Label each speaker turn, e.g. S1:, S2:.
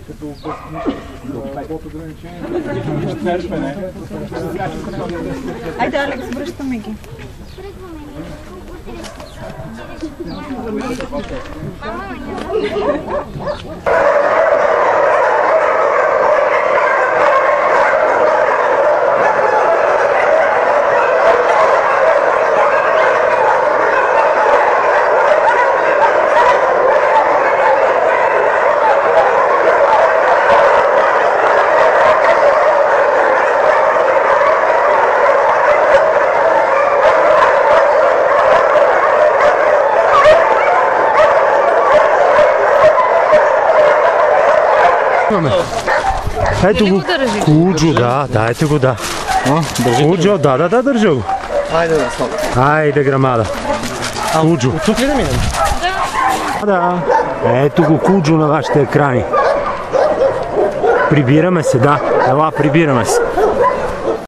S1: като под ограничение.
S2: Айде, Алекс, връщаме ги.
S3: Ето го, Куджо, да, ето го, да. Куджо, да, държа го.
S4: Айде да стоп.
S3: Айде, грамада. Куджо.
S4: Тук ли да минем?
S3: Да. Ето го Куджо на вашите екрани. Прибираме се, да. Ела, прибираме се.